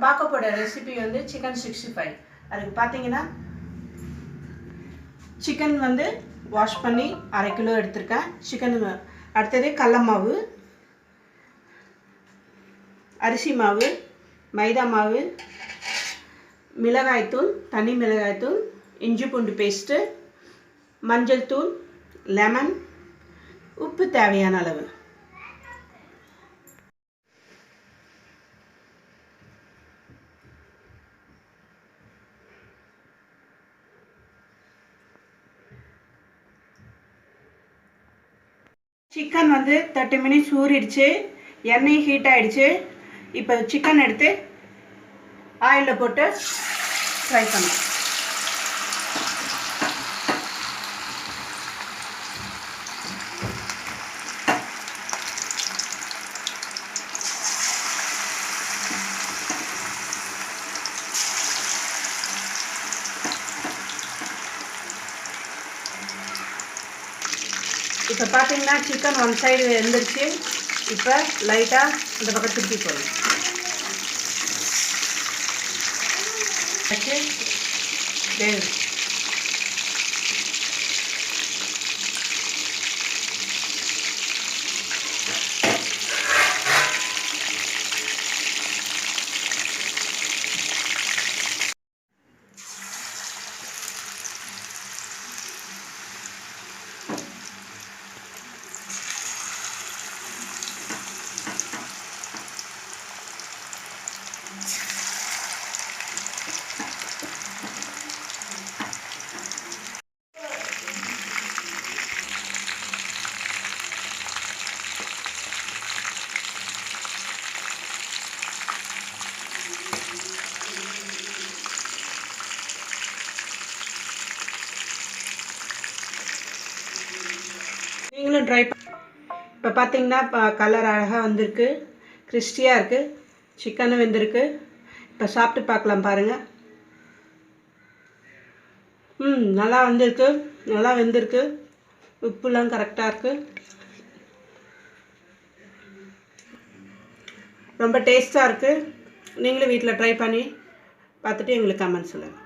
பார்க்க போகிற ரெசிபி வந்து சிக்கன் 65. அதுக்கு பார்த்தீங்கன்னா சிக்கன் வந்து வாஷ் பண்ணி 1/2 கிலோ எடுத்திருக்கேன். சிக்கன் அடுத்தது கடல மாவு, அரிசி மாவு, மைதா மாவு, மிளகாய்த்தூள், தனி மிளகாய்த்தூள், இஞ்சி பூண்டு பேஸ்ட்டு, மஞ்சள் தூள், லெமன், உப்பு தேவையான அளவு. சிக்கன் வந்து 30 மினிட்ஸ் ஊறிடுச்சு, எண்ணெய் ஹீட் ஆகிடுச்சு. இப்போ சிக்கன் எடுத்து ஆயிலில் போட்டு ஃப்ரை பண்ணலாம். இப்போ பார்த்தீங்கன்னா சிக்கன் ஒன் சைடு வெந்துருச்சு. இப்போ லைட்டாக இந்த பக்கம் திருப்பி போடணும். நீங்களும் ட்ரை இப்போ பார்த்தீங்கன்னா கலர் அழகாக வந்திருக்கு, கிறிஸ்பியாக இருக்குது, சிக்கனும் வெந்திருக்கு. இப்போ சாப்பிட்டு பார்க்கலாம் பாருங்கள். நல்லா வந்திருக்கு, நல்லா வெந்திருக்கு, உப்புலாம் கரெக்டாக இருக்குது, ரொம்ப டேஸ்ட்டாக இருக்குது. நீங்களும் வீட்டில் ட்ரை பண்ணி பார்த்துட்டு எங்களுக்கு கமெண்ட் சொல்லுங்கள்.